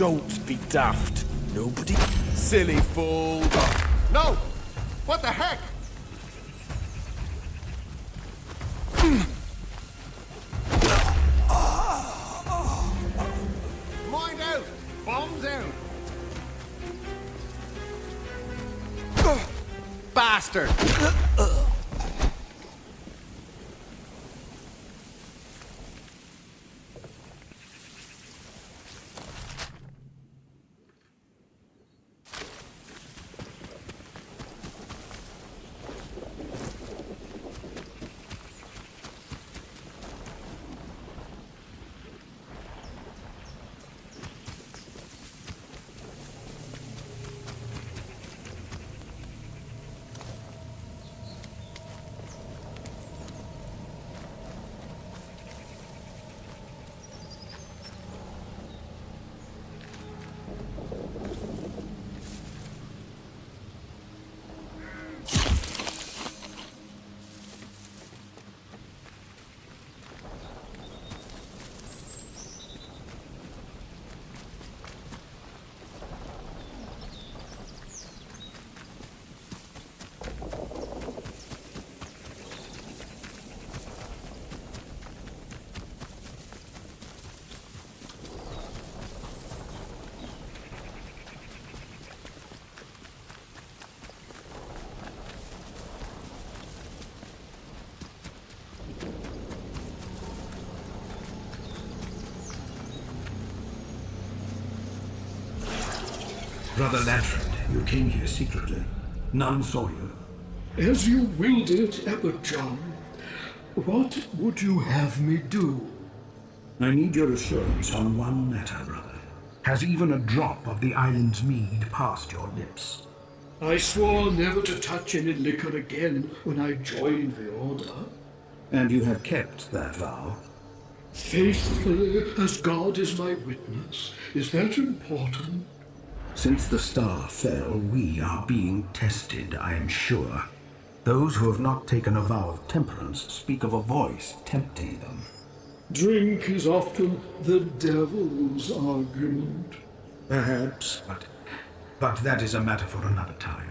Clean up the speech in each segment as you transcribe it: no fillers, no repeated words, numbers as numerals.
Don't be daft. Nobody... Silly fool. No! What the heck? Mind out! Bombs out! Bastard! Brother Ladford, you came here secretly. None saw you. As you willed it, Abbot John. What would you have me do? I need your assurance on one matter, brother. Has even a drop of the island's mead passed your lips? I swore never to touch any liquor again when I joined the Order. And you have kept that vow? Faithfully, as God is my witness. Is that important? Since the star fell, we are being tested, I am sure. Those who have not taken a vow of temperance speak of a voice tempting them. Drink is often the devil's argument. Perhaps, but that is a matter for another time.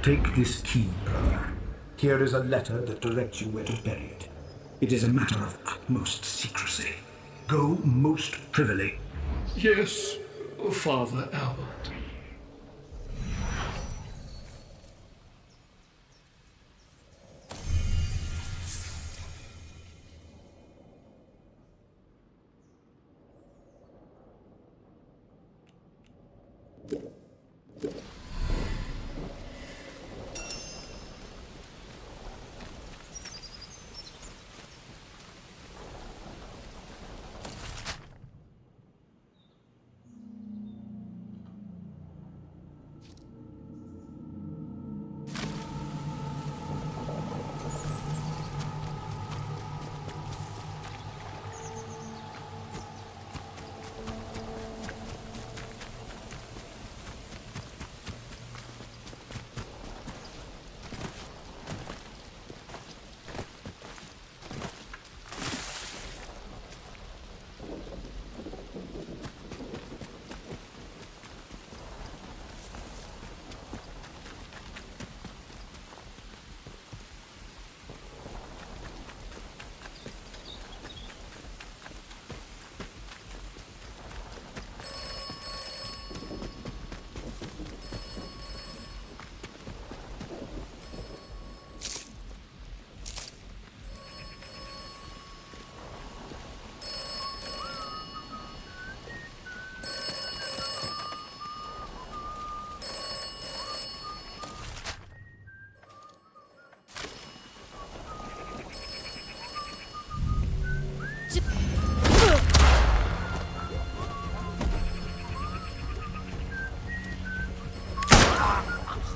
Take this key, brother. Here is a letter that directs you where to bury it. It is a matter of utmost secrecy. Go most privily. Yes, Father Albert.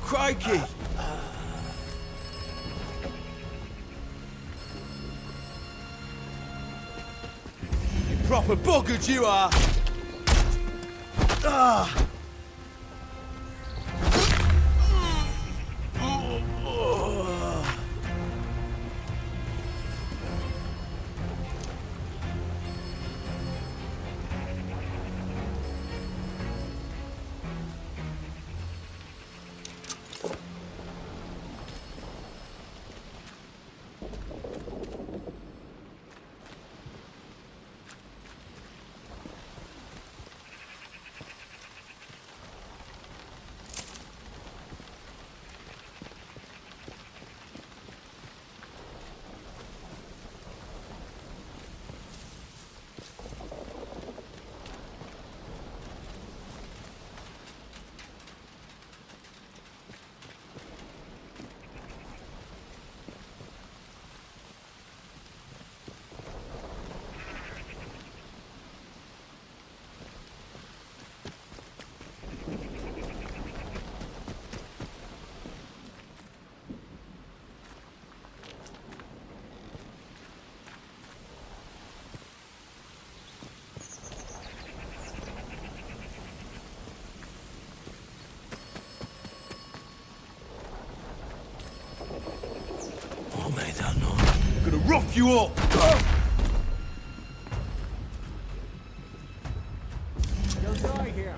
Crikey! You proper buggered you are! Ah! What made that noise? I'm gonna rough you up! You'll die here.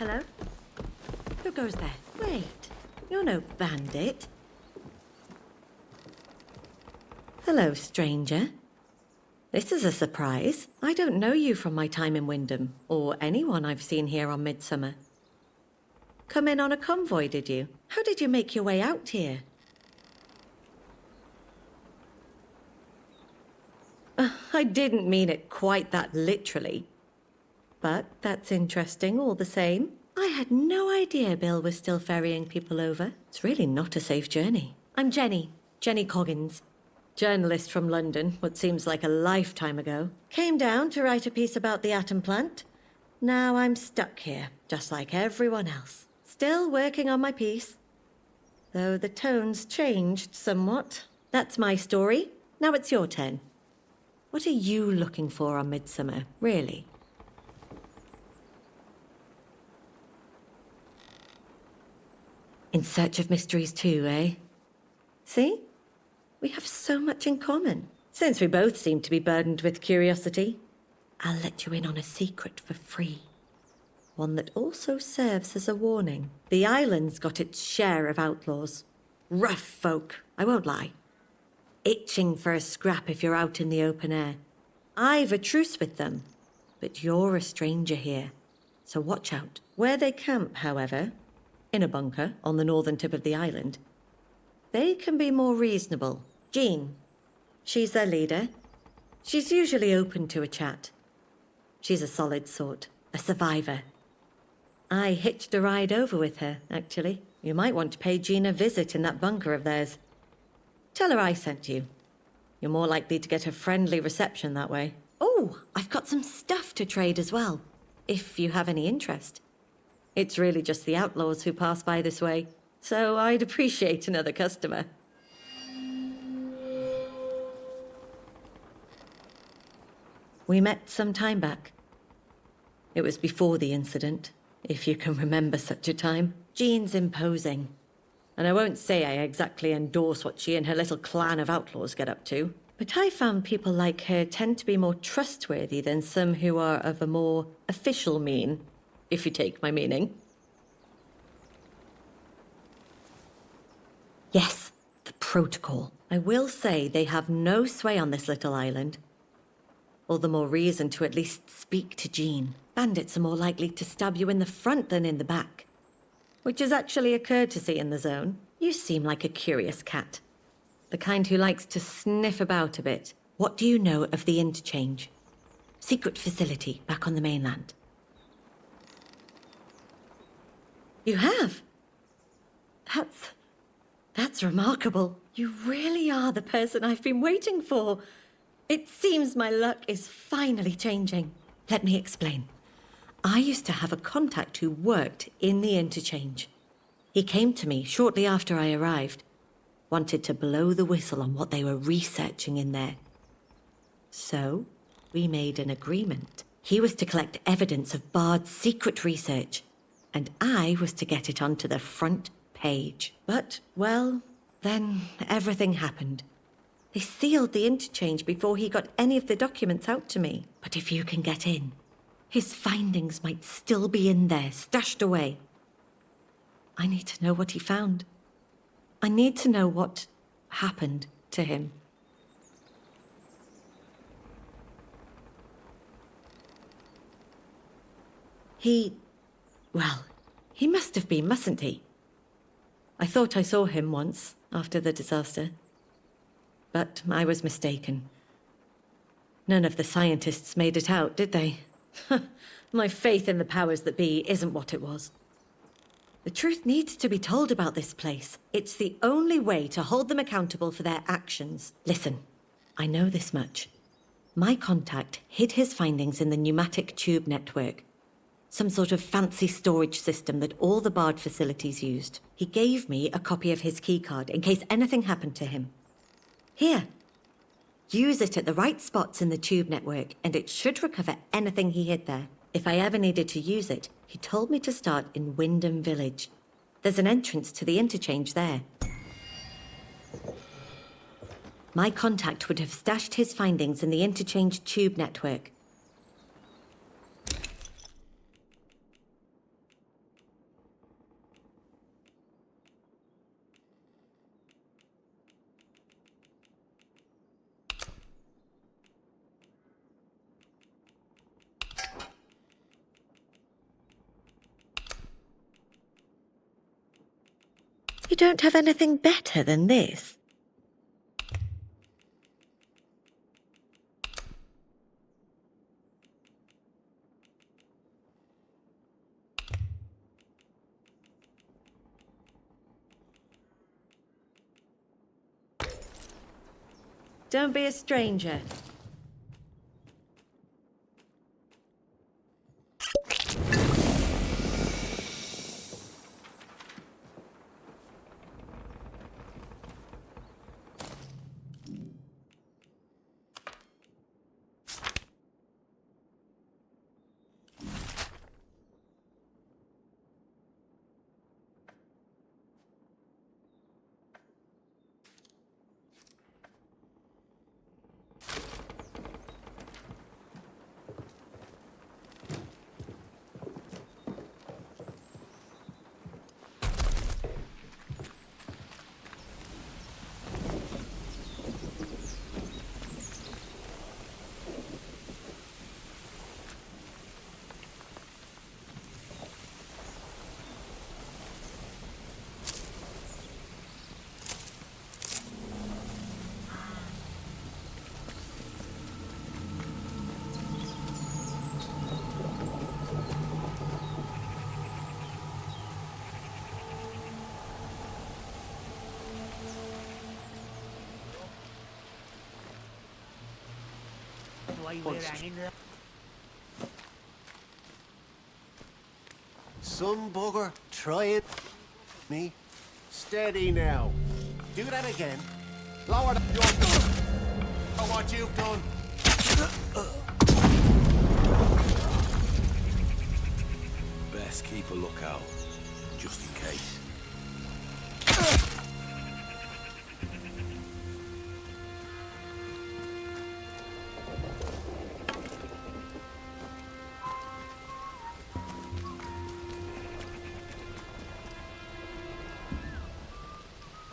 Hello? Who goes there? Wait, you're no bandit. Hello, stranger. This is a surprise. I don't know you from my time in Wyndham, or anyone I've seen here on Midsummer. Come in on a convoy, did you? How did you make your way out here? I didn't mean it quite that literally. But that's interesting all the same. I had no idea Bill was still ferrying people over. It's really not a safe journey. I'm Jenny Coggins. Journalist from London, what seems like a lifetime ago. Came down to write a piece about the atom plant. Now I'm stuck here, just like everyone else. Still working on my piece. Though the tone's changed somewhat. That's my story. Now it's your turn. What are you looking for on Midsummer, really? In search of mysteries too, eh? See? We have so much in common. Since we both seem to be burdened with curiosity, I'll let you in on a secret for free. One that also serves as a warning. The island's got its share of outlaws. Rough folk, I won't lie. Itching for a scrap if you're out in the open air. I've a truce with them, but you're a stranger here, so watch out. Where they camp, however, in a bunker on the northern tip of the island, they can be more reasonable. Jean, she's their leader. She's usually open to a chat. She's a solid sort, a survivor. I hitched a ride over with her, actually. You might want to pay Jean a visit in that bunker of theirs. Tell her I sent you. You're more likely to get a friendly reception that way. Oh, I've got some stuff to trade as well, if you have any interest. It's really just the outlaws who pass by this way, so I'd appreciate another customer. We met some time back. It was before the incident, if you can remember such a time. Jean's imposing. And I won't say I exactly endorse what she and her little clan of outlaws get up to, but I found people like her tend to be more trustworthy than some who are of a more official mien, if you take my meaning. Yes, the protocol. I will say they have no sway on this little island. All the more reason to at least speak to Jean. Bandits are more likely to stab you in the front than in the back. Which has actually a courtesy in the zone. You seem like a curious cat. The kind who likes to sniff about a bit. What do you know of the interchange? Secret facility back on the mainland. You have? That's remarkable. You really are the person I've been waiting for. It seems my luck is finally changing. Let me explain. I used to have a contact who worked in the interchange. He came to me shortly after I arrived. Wanted to blow the whistle on what they were researching in there. So, we made an agreement. He was to collect evidence of Bard's secret research, and I was to get it onto the front page. But, well, then everything happened. They sealed the interchange before he got any of the documents out to me. But if you can get in, his findings might still be in there, stashed away. I need to know what he found. I need to know what happened to him. Well, he must have been, mustn't he? I thought I saw him once, after the disaster. But I was mistaken. None of the scientists made it out, did they? My faith in the powers that be isn't what it was. The truth needs to be told about this place. It's the only way to hold them accountable for their actions. Listen, I know this much. My contact hid his findings in the pneumatic tube network. Some sort of fancy storage system that all the Bard facilities used. He gave me a copy of his keycard in case anything happened to him. Here. Use it at the right spots in the tube network, and it should recover anything he hid there. If I ever needed to use it, he told me to start in Wyndham Village. There's an entrance to the interchange there. My contact would have stashed his findings in the interchange tube network. You don't have anything better than this? Don't be a stranger. Some bugger, try it. Me. Steady now. Do that again. Lower the your gun. Oh, what you've done. Best keep a lookout, just in case.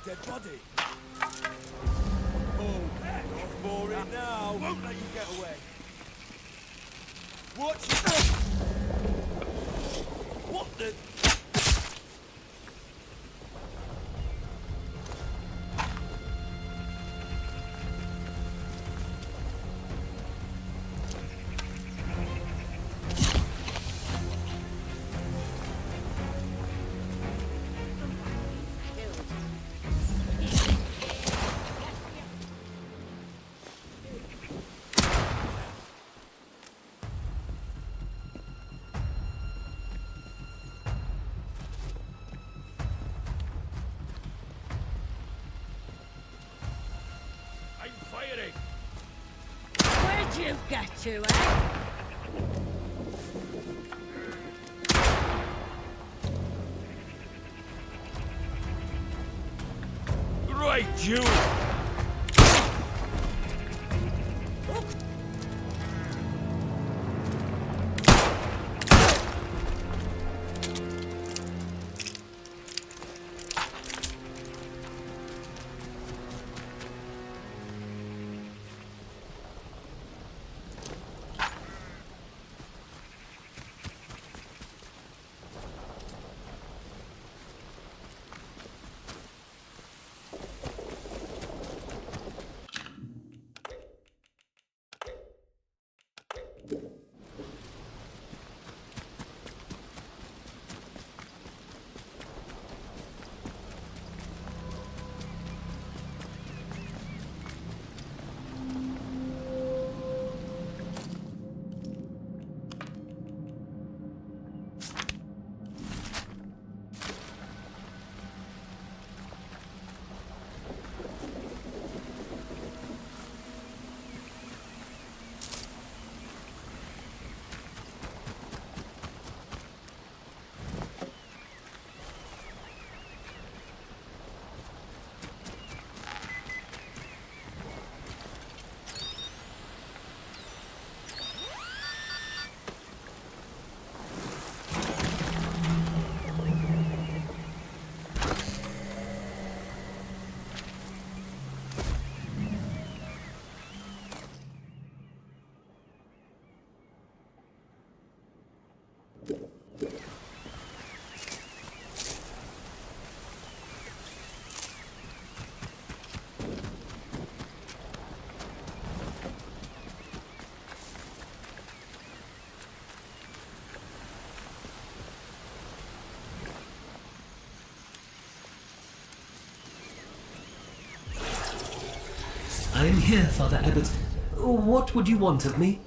Dead body. it now. Won't let you get away. Watch it. What the? Where'd you get to, eh? Right, you! I am here, Father Abbot. What would you want of me?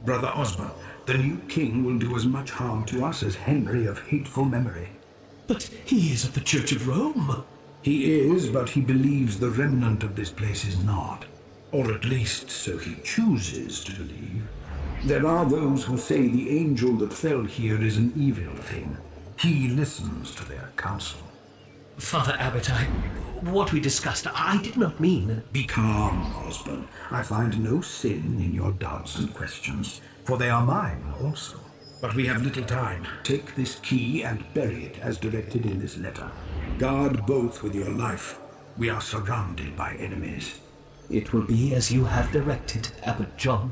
Brother Osborne, the new king will do as much harm to us as Henry of hateful memory. But he is of the Church of Rome. He is, but he believes the remnant of this place is not. Or at least so he chooses to believe. There are those who say the angel that fell here is an evil thing. He listens to their counsel. Father Abbot, what we discussed, I did not mean... Be calm, Osborne. I find no sin in your doubts and questions, for they are mine also. But we have little time. Take this key and bury it as directed in this letter. Guard both with your life. We are surrounded by enemies. It will be as you have directed, Abbot John.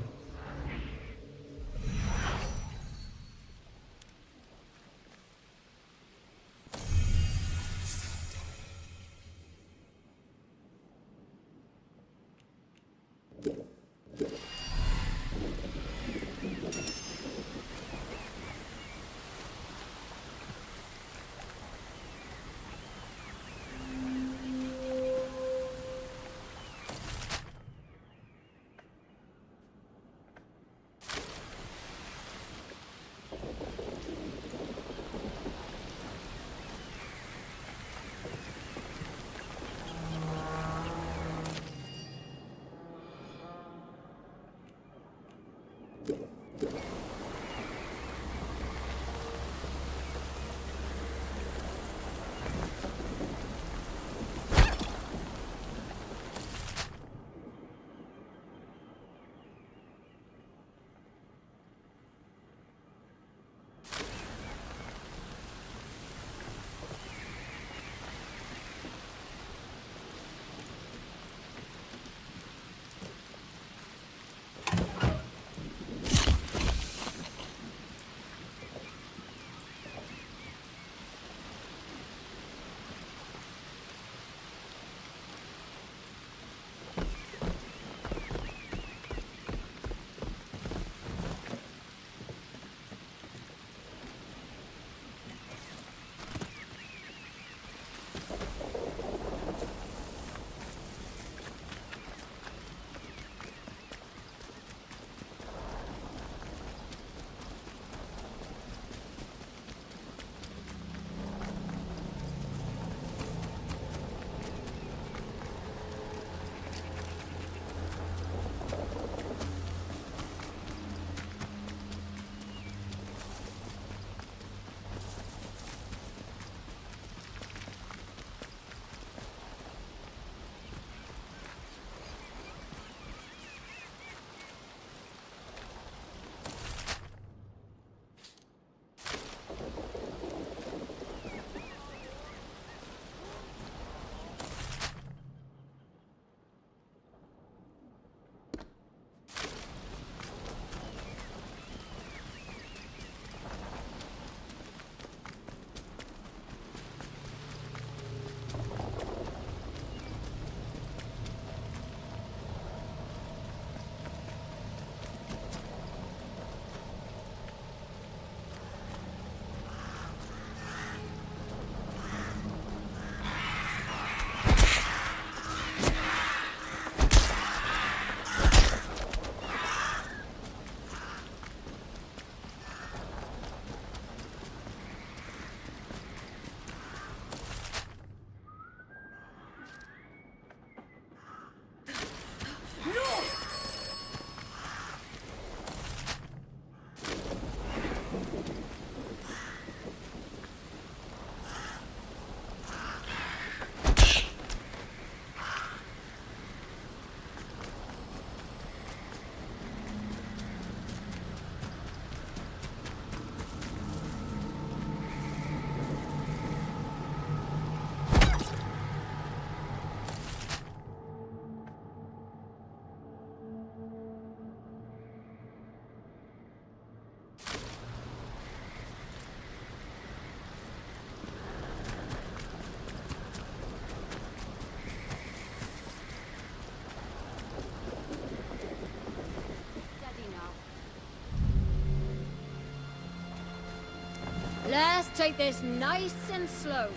Let's take this nice and slow.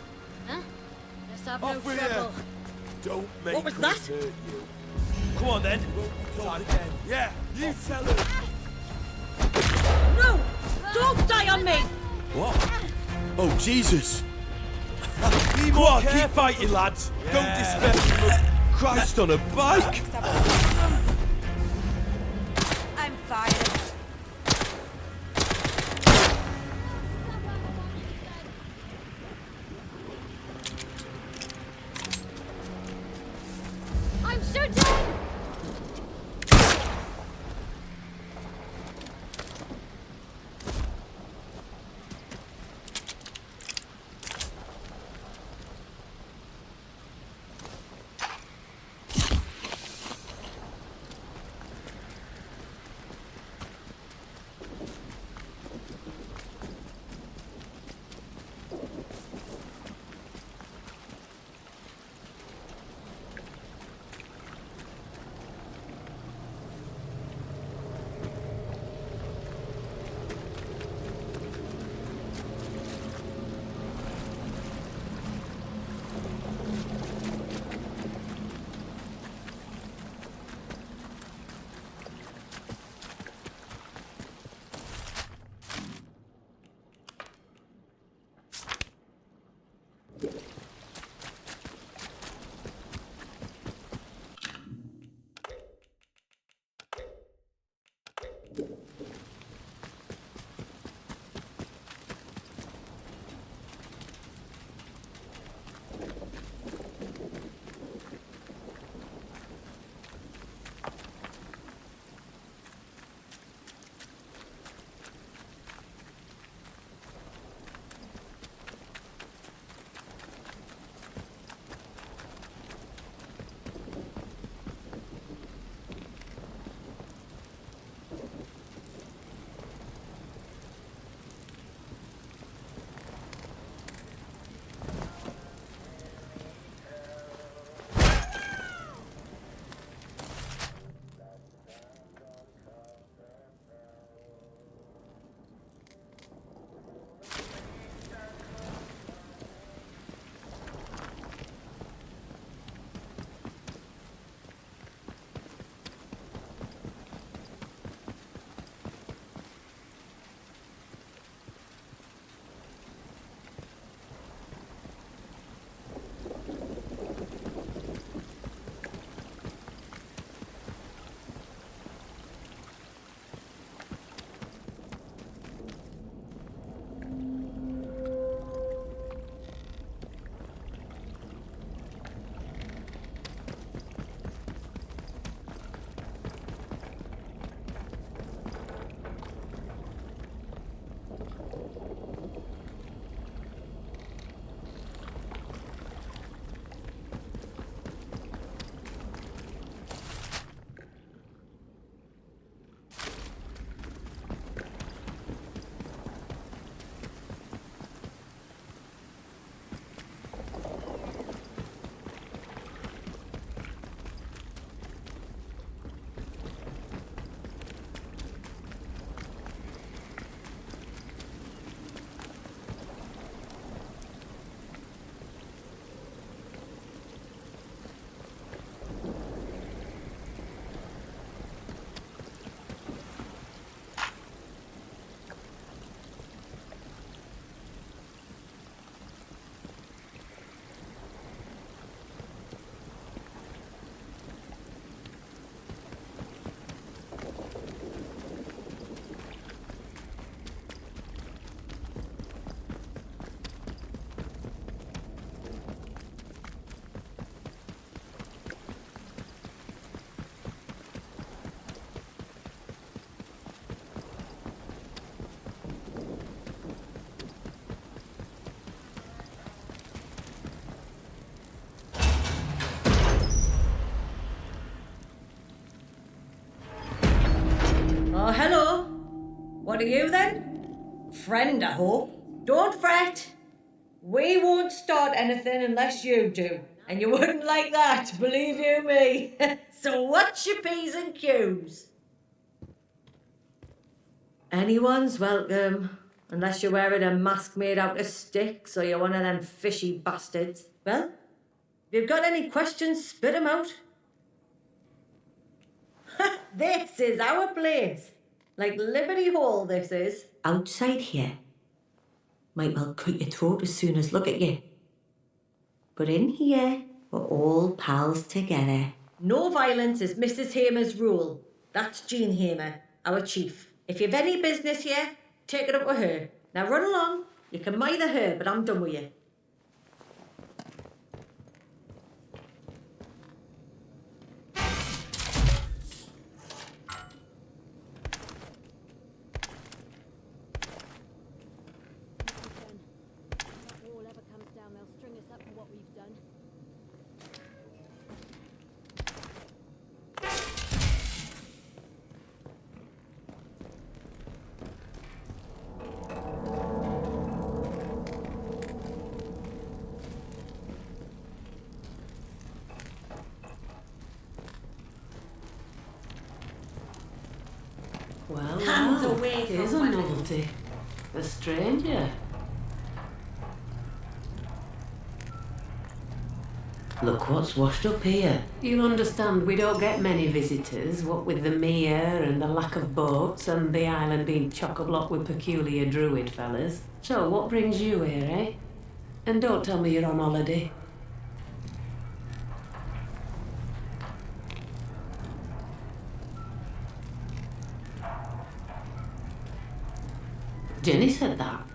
Huh? Let's have Off no with trouble. you. Don't make What was us that? hurt you. Come on then. Time again. Yeah, you tell her. No! Don't die on me! What? Oh, Jesus. Come on, keep fighting, lads. Don't despair. Christ on a bike. I'm fine. I'm certain! Oh, hello. What are you then? Friend, I hope. Don't fret. We won't start anything unless you do. And you wouldn't like that, believe you me. So watch your P's and Q's. Anyone's welcome. Unless you're wearing a mask made out of sticks or you're one of them fishy bastards. Well, if you've got any questions, spit them out. This is our place. Like Liberty Hall, this is. Outside here. Might well cut your throat as soon as look at you. But in here, we're all pals together. No violence is Mrs. Hamer's rule. That's Jean Hamer, our chief. If you've any business here, take it up with her. Now run along. You can mither her, but I'm done with you. Well, Hands wow, away here's from a women. novelty. A stranger. Look what's washed up here. You'll understand we don't get many visitors, what with the mere and the lack of boats and the island being chock-a-block with peculiar druid fellas. So what brings you here, eh? And don't tell me you're on holiday. Jenny said that.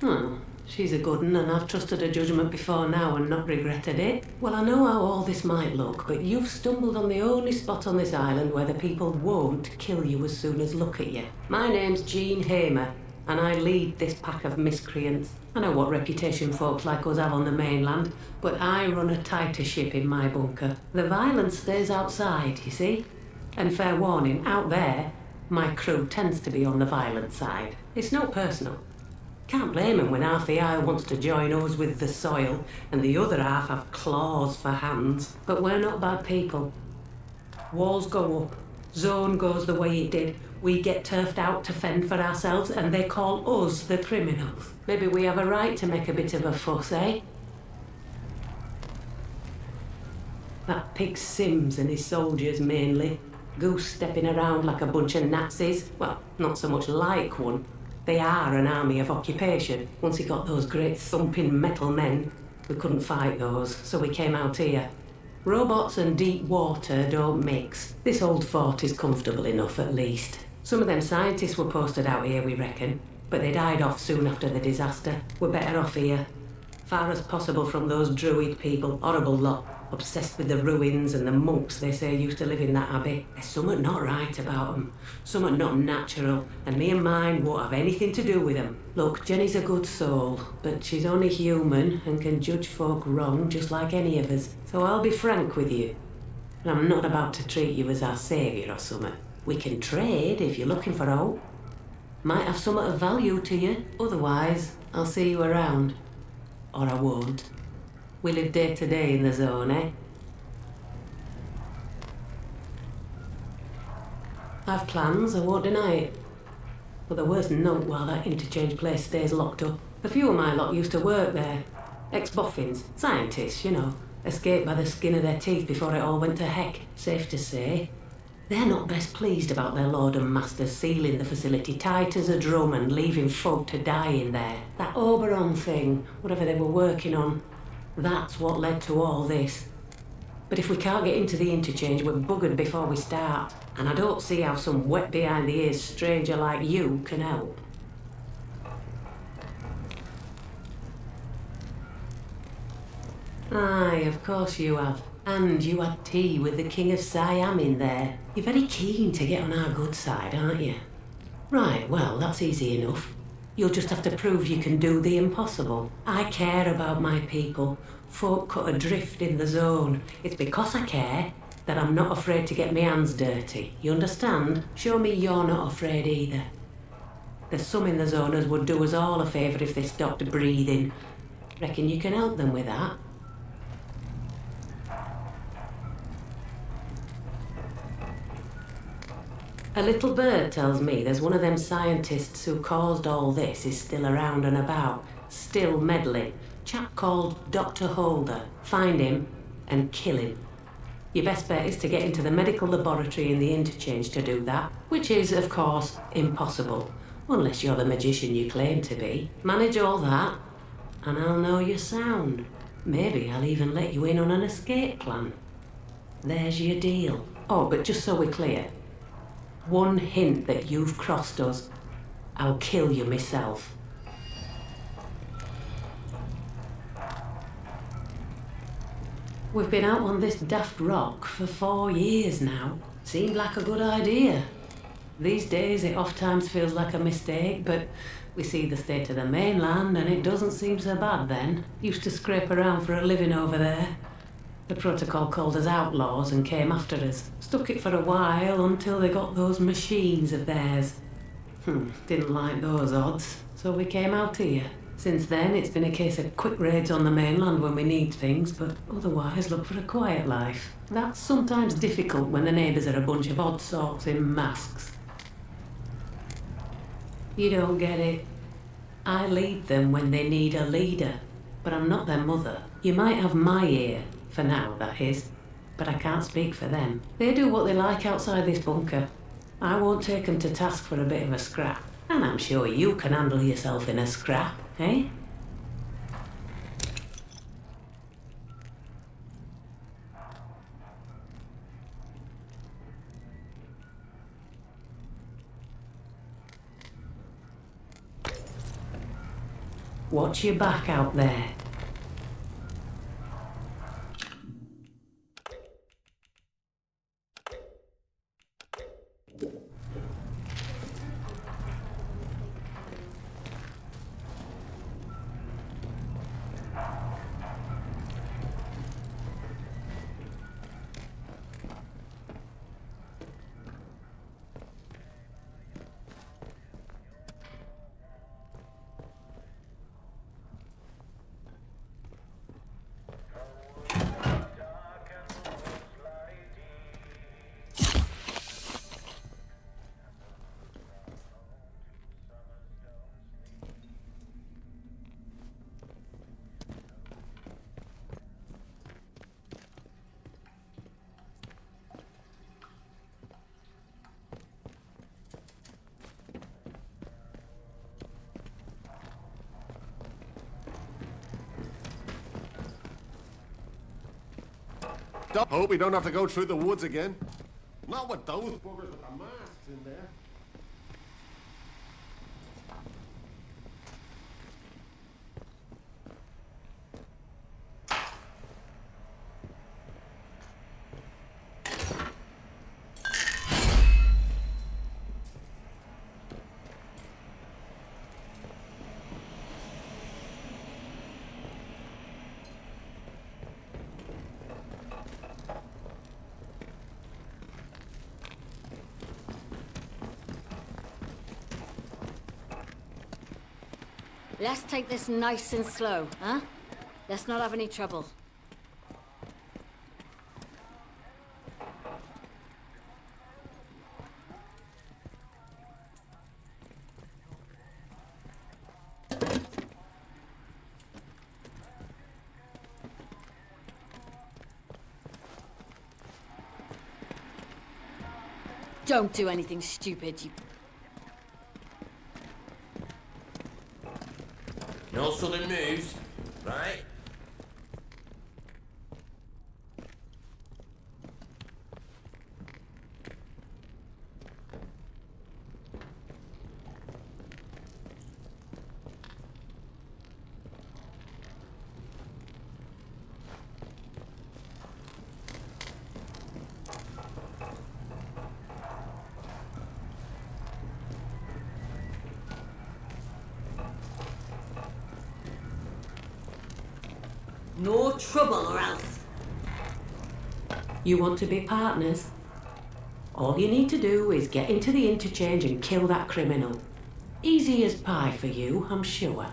Oh, she's a good 'un, and I've trusted her judgment before now and not regretted it. Well, I know how all this might look, but you've stumbled on the only spot on this island where the people won't kill you as soon as look at you. My name's Jean Hamer, and I lead this pack of miscreants. I know what reputation folks like us have on the mainland, but I run a tighter ship in my bunker. The violence stays outside, you see? And fair warning, out there, my crew tends to be on the violent side. It's not personal. Can't blame 'em when half the isle wants to join us with the soil and the other half have claws for hands. But we're not bad people. Walls go up, zone goes the way it did. We get turfed out to fend for ourselves and they call us the criminals. Maybe we have a right to make a bit of a fuss, eh? That pig Sims and his soldiers mainly. Goose stepping around like a bunch of Nazis. Well, not so much like one. They are an army of occupation. Once he got those great thumping metal men, we couldn't fight those, so we came out here. Robots and deep water don't mix. This old fort is comfortable enough, at least. Some of them scientists were posted out here, we reckon, but they died off soon after the disaster. We're better off here. Far as possible from those druid people. Horrible lot. Obsessed with the ruins and the monks they say used to live in that abbey. There's something not right about them. Something not natural. And me and mine won't have anything to do with them. Look, Jenny's a good soul, but she's only human and can judge folk wrong just like any of us. So I'll be frank with you. And I'm not about to treat you as our saviour or something. We can trade if you're looking for hope. Might have something of value to you. Otherwise, I'll see you around. Or I won't. We live day to day in the zone, eh? I've plans, I won't deny it. But the worst note while that interchange place stays locked up. A few of my lot used to work there. Ex-boffins, scientists, you know. Escaped by the skin of their teeth before it all went to heck. Safe to say. They're not best pleased about their lord and master sealing the facility tight as a drum and leaving folk to die in there. That Oberon thing, whatever they were working on, that's what led to all this. But if we can't get into the interchange, we're buggered before we start. And I don't see how some wet behind the ears stranger like you can help. Aye, of course you have. And you had tea with the King of Siam in there. You're very keen to get on our good side, aren't you? Right, well, that's easy enough. You'll just have to prove you can do the impossible. I care about my people. Folk cut adrift in the zone. It's because I care that I'm not afraid to get my hands dirty. You understand? Show me you're not afraid either. There's some in the zone as would do us all a favour if they stopped breathing. Reckon you can help them with that? A little bird tells me there's one of them scientists who caused all this is still around and about, still meddling. Chap called Dr. Holder. Find him and kill him. Your best bet is to get into the medical laboratory in the interchange to do that, which is, of course, impossible, unless you're the magician you claim to be. Manage all that, and I'll know you're sound. Maybe I'll even let you in on an escape plan. There's your deal. Oh, but just so we're clear, one hint that you've crossed us, I'll kill you myself. We've been out on this daft rock for 4 years now. Seemed like a good idea. These days it oft-times feels like a mistake, but we see the state of the mainland and it doesn't seem so bad then. Used to scrape around for a living over there. The protocol called us outlaws and came after us. Stuck it for a while until they got those machines of theirs. Didn't like those odds, so we came out here. Since then, it's been a case of quick raids on the mainland when we need things, but otherwise look for a quiet life. That's sometimes difficult when the neighbours are a bunch of odd sorts in masks. You don't get it. I lead them when they need a leader, but I'm not their mother. You might have my ear. For now, that is. But I can't speak for them. They do what they like outside this bunker. I won't take them to task for a bit of a scrap. And I'm sure you can handle yourself in a scrap, eh? Watch your back out there. Hope we don't have to go through the woods again. Not with those buggers with the masks in there. Let's take this nice and slow, huh? Let's not have any trouble. Don't do anything stupid, you... No sudden moves, right? No trouble or else. You want to be partners? All you need to do is get into the interchange and kill that criminal. Easy as pie for you, I'm sure.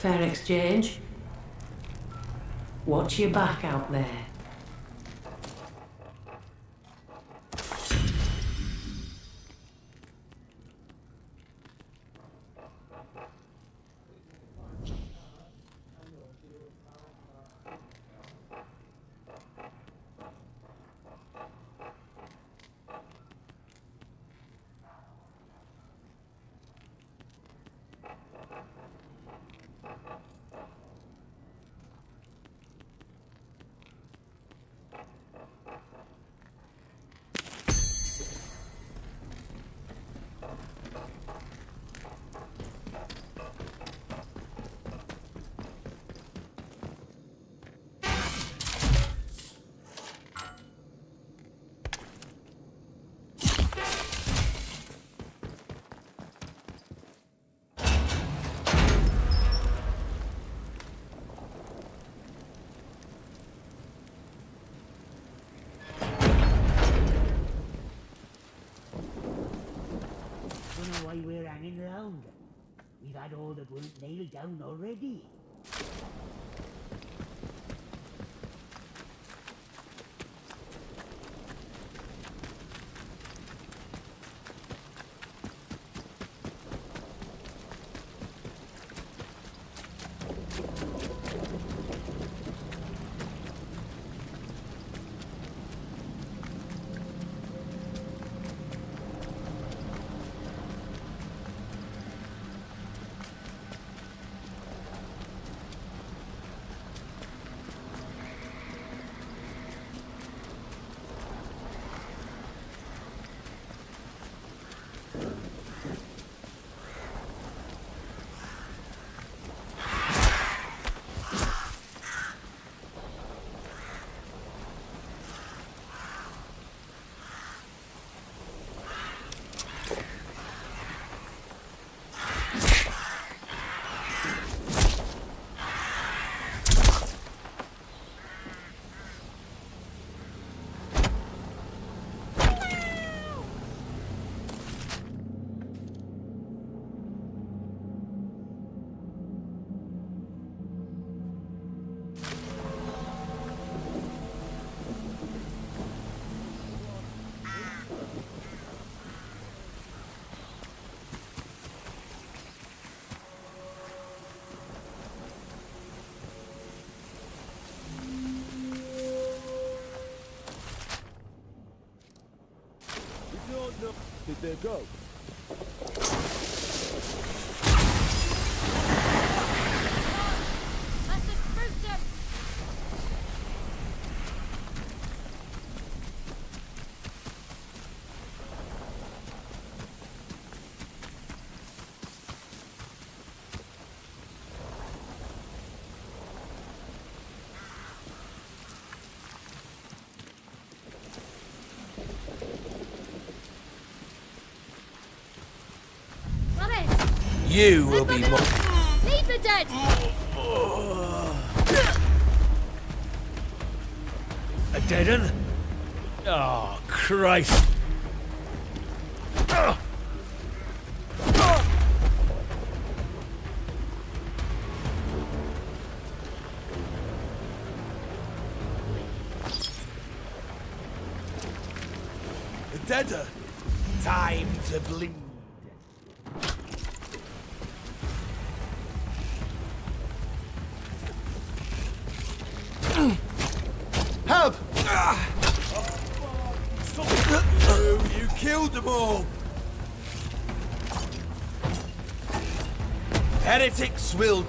Fair exchange. Watch your back out there. Why we're hanging around. We've had all that weren't nailed down already. Did they go? Let's express them! You will be more. Leave the dead! A dead un? Oh, Christ. The deader. Time to bleed. Help! You killed them all! Heretics will...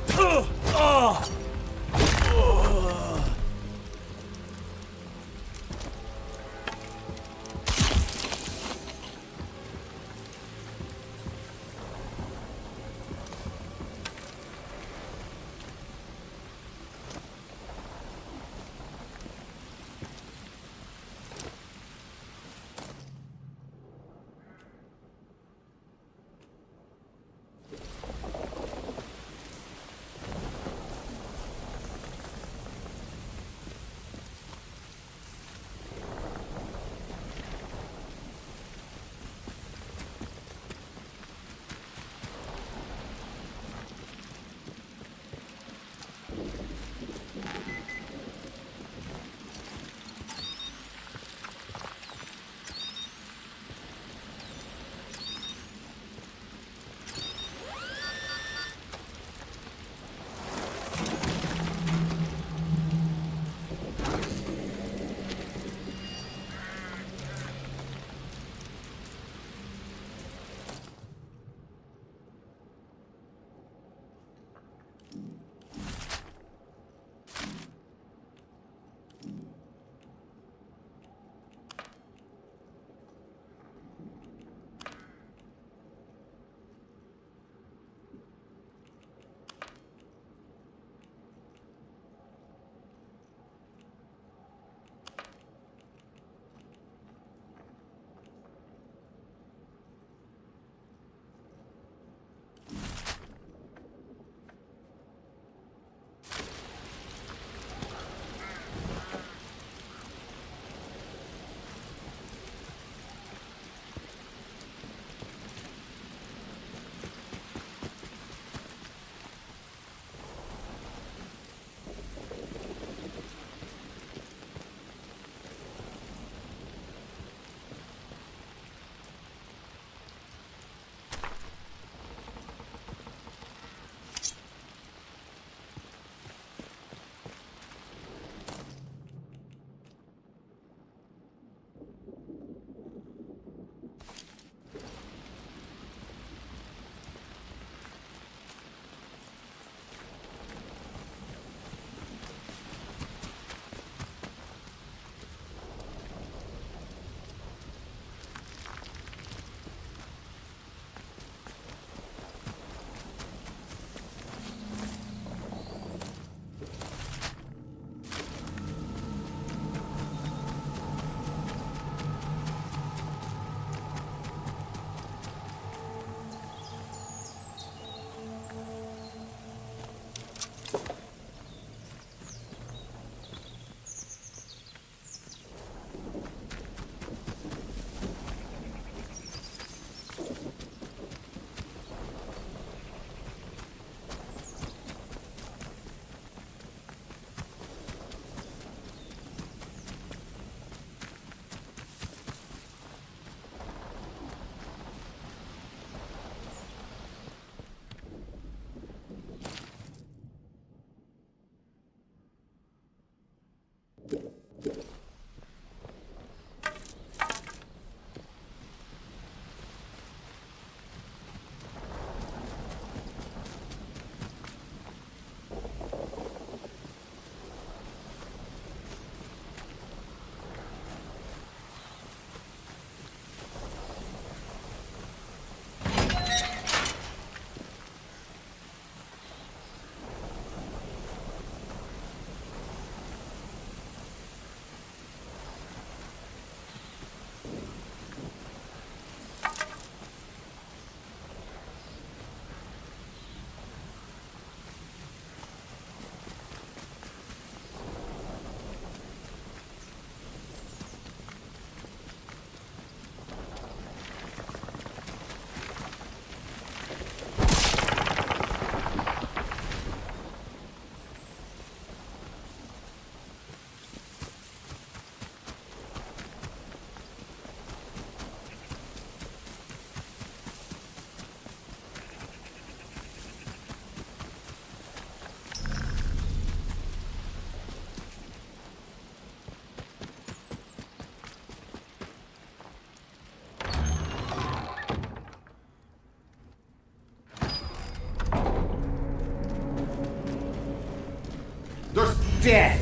death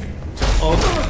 of